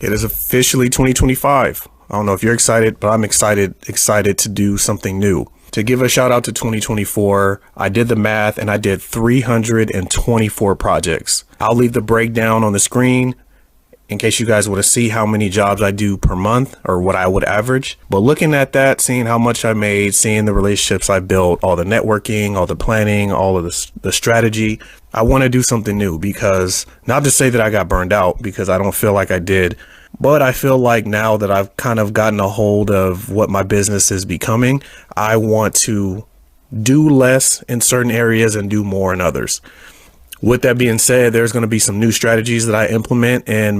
It is officially 2025. I don't know if you're excited, but I'm excited to do something new. To give a shout out to 2024, I did the math and I did 324 projects. I'll leave the breakdown on the screen in case you guys want to see how many jobs I do per month or what I would average. But looking at that, seeing how much I made, seeing the relationships I built, all the networking, all the planning, all of the strategy, I want to do something new, because not to say that I got burned out, because I don't feel like I did, but I feel like now that I've kind of gotten a hold of what my business is becoming, I want to do less in certain areas and do more in others. With that being said, there's going to be some new strategies that I implement in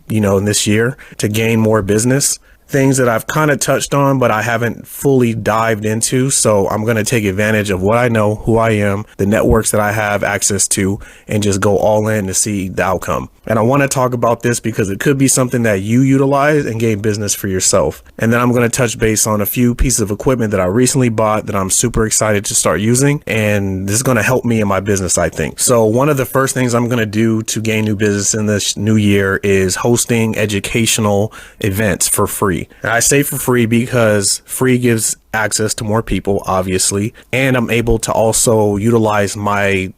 in this year to gain more business. Things that I've kind of touched on, but I haven't fully dived into. So I'm going to take advantage of what I know, who I am, the networks that I have access to, and just go all in to see the outcome. And I want to talk about this because it could be something that you utilize and gain business for yourself. And then I'm going to touch base on a few pieces of equipment that I recently bought that I'm super excited to start using. And this is going to help me in my business, I think. So one of the first things I'm going to do to gain new business in this new year is hosting educational events for free. And I say for free because free gives access to more people, obviously, and I'm able to also utilize my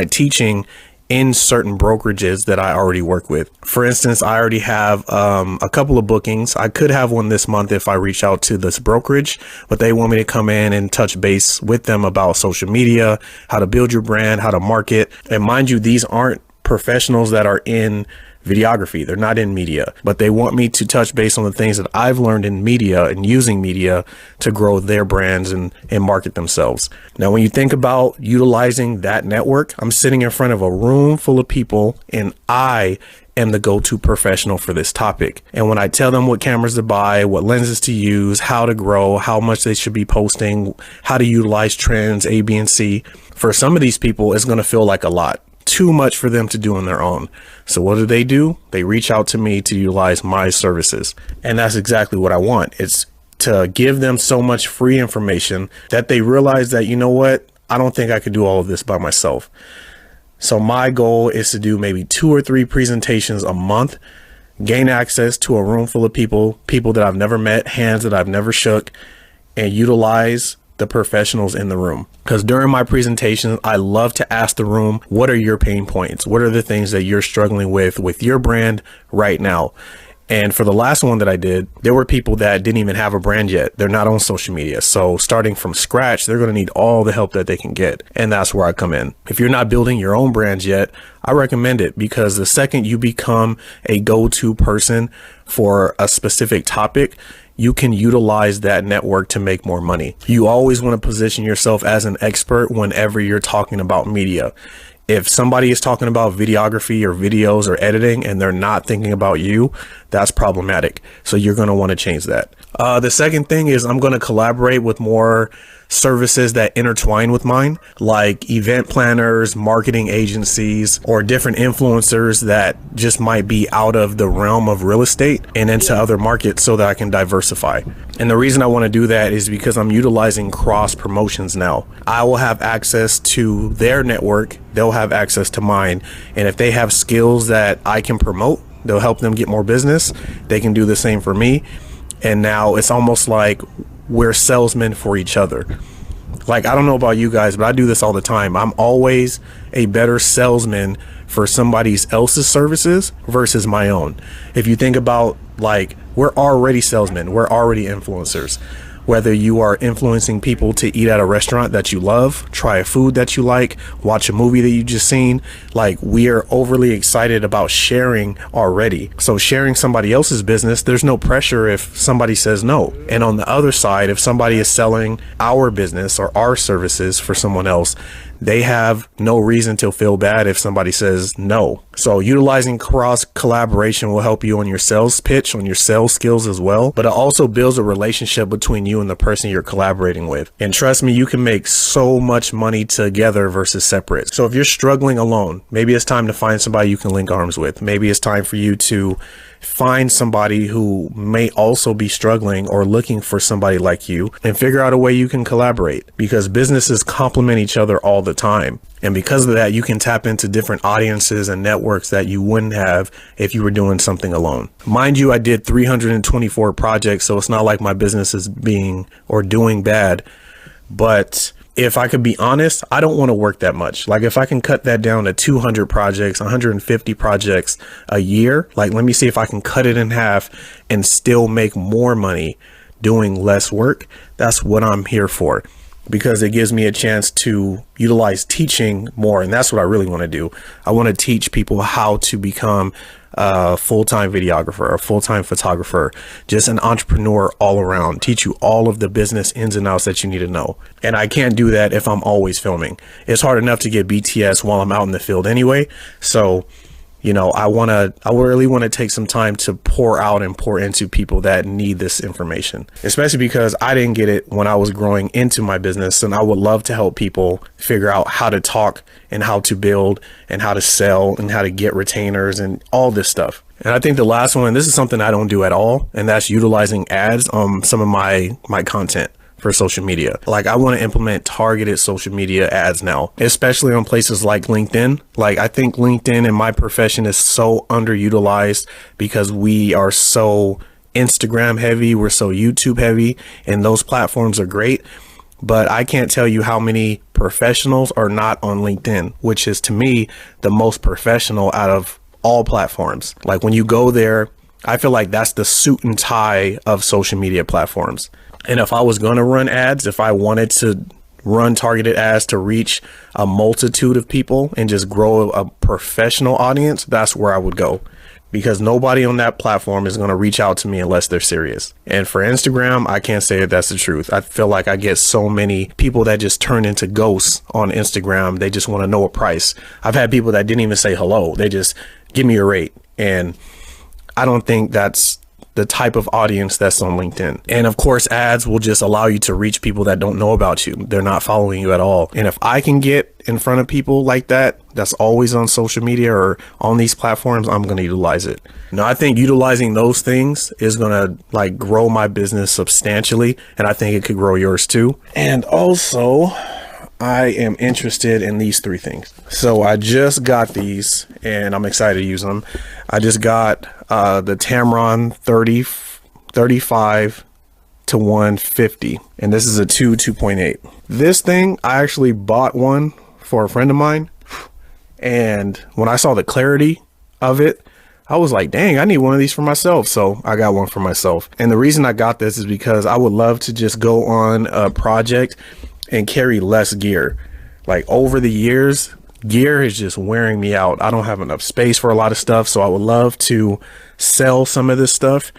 teaching in certain brokerages that I already work with. For instance, I already have a couple of bookings. I could have one this month if I reach out to this brokerage, but they want me to come in and touch base with them about social media, how to build your brand, how to market. And mind you, these aren't professionals that are in videography. They're not in media, but they want me to touch base on the things that I've learned in media and using media to grow their brands and market themselves. Now, when you think about utilizing that network, I'm sitting in front of a room full of people and I am the go-to professional for this topic. And when I tell them what cameras to buy, what lenses to use, how to grow, how much they should be posting, how to utilize trends, A, B, and C, for some of these people, it's going to feel like a lot. Too much for them to do on their own. So what do? They reach out to me to utilize my services. And that's exactly what I want. It's to give them so much free information that they realize that, you know what, I don't think I could do all of this by myself. So my goal is to do maybe 2 or 3 presentations a month, gain access to a room full of people that I've never met, hands that I've never shook, and utilize the professionals in the room. Because during my presentations, I love to ask the room, what are your pain points? What are the things that you're struggling with your brand right now? And for the last one that I did, there were people that didn't even have a brand yet. They're not on social media. So starting from scratch, they're going to need all the help that they can get. And that's where I come in. If you're not building your own brands yet, I recommend it, because the second you become a go-to person for a specific topic, you can utilize that network to make more money. You always want to position yourself as an expert whenever you're talking about media. If somebody is talking about videography or videos or editing and they're not thinking about you, that's problematic. So you're going to want to change that. The second thing is I'm going to collaborate with more services that intertwine with mine, like event planners, marketing agencies, or different influencers that just might be out of the realm of real estate and into other markets, so that I can diversify. And the reason I want to do that is because I'm utilizing cross promotions now. I will have access to their network, they'll have access to mine, and if they have skills that I can promote, they'll help them get more business. They can do the same for me. And now it's almost like we're salesmen for each other. Like, I don't know about you guys, but I do this all the time. I'm always a better salesman for somebody else's services versus my own. If you think about, like, we're already salesmen, we're already influencers. Whether you are influencing people to eat at a restaurant that you love, try a food that you like, watch a movie that you just seen, like, we are overly excited about sharing already. So sharing somebody else's business, there's no pressure if somebody says no. And on the other side, if somebody is selling our business or our services for someone else, they have no reason to feel bad if somebody says no. So utilizing cross collaboration will help you on your sales pitch, on your sales skills as well, but it also builds a relationship between you and the person you're collaborating with. And trust me, you can make so much money together versus separate. So if you're struggling alone, maybe it's time to find somebody you can link arms with. Maybe it's time for you to find somebody who may also be struggling or looking for somebody like you, and figure out a way you can collaborate, because businesses complement each other all the time. And because of that, you can tap into different audiences and networks that you wouldn't have if you were doing something alone. Mind you, I did 324 projects, so it's not like my business is being or doing bad. But if I could be honest, I don't want to work that much. Like, if I can cut that down to 200 projects, 150 projects a year, like, let me see if I can cut it in half and still make more money doing less work. That's what I'm here for, because it gives me a chance to utilize teaching more. And that's what I really want to do. I want to teach people how to become a full-time videographer, a full-time photographer, just an entrepreneur all around, teach you all of the business ins and outs that you need to know. And I can't do that if I'm always filming. It's hard enough to get BTS while I'm out in the field anyway. So, you know, I really want to take some time to pour out and pour into people that need this information, especially because I didn't get it when I was growing into my business. And I would love to help people figure out how to talk and how to build and how to sell and how to get retainers and all this stuff. And I think the last one, this is something I don't do at all, and that's utilizing ads on some of my content for social media. Like, I want to implement targeted social media ads now, especially on places like LinkedIn. Like, I think LinkedIn in my profession is so underutilized because we are so Instagram heavy, we're so YouTube heavy, and those platforms are great. But I can't tell you how many professionals are not on LinkedIn, which is, to me, the most professional out of all platforms. Like, when you go there, I feel like that's the suit and tie of social media platforms. And if I was going to run ads, if I wanted to run targeted ads to reach a multitude of people and just grow a professional audience, that's where I would go, because nobody on that platform is going to reach out to me unless they're serious. And for Instagram, I can't say that that's the truth. I feel like I get so many people that just turn into ghosts on Instagram. They just want to know a price. I've had people that didn't even say hello. They just give me a rate. And I don't think that's the type of audience that's on LinkedIn. And of course, ads will just allow you to reach people that don't know about you. They're not following you at all. And if I can get in front of people like that, that's always on social media or on these platforms, I'm going to utilize it. Now, I think utilizing those things is going to like grow my business substantially. And I think it could grow yours too. And also, I am interested in these three things. So I just got these and I'm excited to use them. I just got the Tamron 35 to 150, and this is a 2.8. This thing, I actually bought one for a friend of mine, and when I saw the clarity of it, I was like, dang, I need one of these for myself. So I got one for myself. And the reason I got this is because I would love to just go on a project and carry less gear. Like, over the years, gear is just wearing me out. I don't have enough space for a lot of stuff. So I would love to sell some of this stuff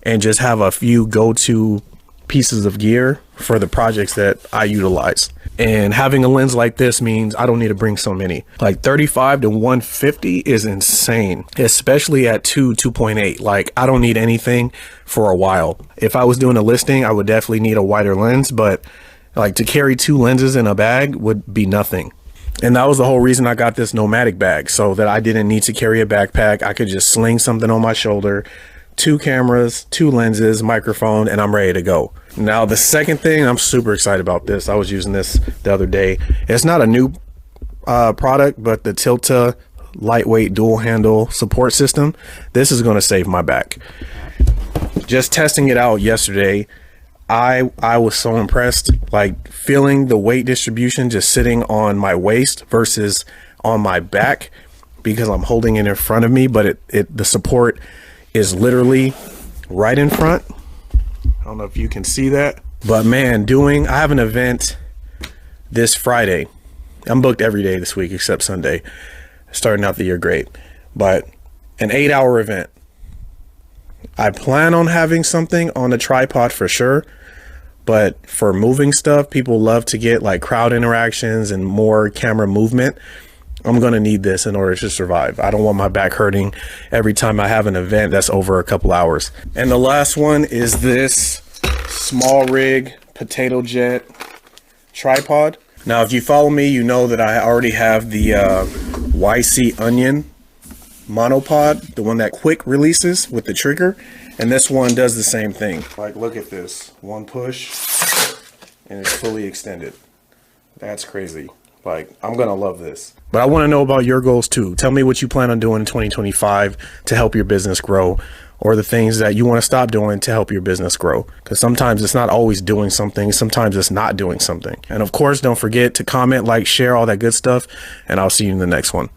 and just have a few go-to pieces of gear for the projects that I utilize. And having a lens like this means I don't need to bring so many. Like, 35 to 150 is insane, especially at 2.8. Like, I don't need anything for a while. If I was doing a listing, I would definitely need a wider lens, but like, to carry two lenses in a bag would be nothing. And that was the whole reason I got this nomadic bag, so that I didn't need to carry a backpack. I could just sling something on my shoulder, 2 cameras, 2 lenses, microphone, and I'm ready to go. Now, the second thing, I'm super excited about this. I was using this the other day. It's not a new product, but the Tilta lightweight dual handle support system. This is going to save my back. Just testing it out yesterday, I was so impressed, like feeling the weight distribution just sitting on my waist versus on my back, because I'm holding it in front of me, but the support is literally right in front. I don't know if you can see that, but man, I have an event this Friday. I'm booked every day this week except Sunday, starting out the year great, but an 8-hour event. I plan on having something on a tripod for sure, but for moving stuff, people love to get like crowd interactions and more camera movement. I'm going to need this in order to survive. I don't want my back hurting every time I have an event that's over a couple hours. And the last one is this small rig potato jet tripod. Now, if you follow me, you know that I already have the YC Onion monopod, the one that quick releases with the trigger, and this one does the same thing. Like, look at this, one push and it's fully extended. That's crazy. Like, I'm gonna love this. But I want to know about your goals too. Tell me what you plan on doing in 2025 to help your business grow, or the things that you want to stop doing to help your business grow. Because sometimes it's not always doing something, sometimes it's not doing something. And of course, don't forget to comment, like, share, all that good stuff, and I'll see you in the next one.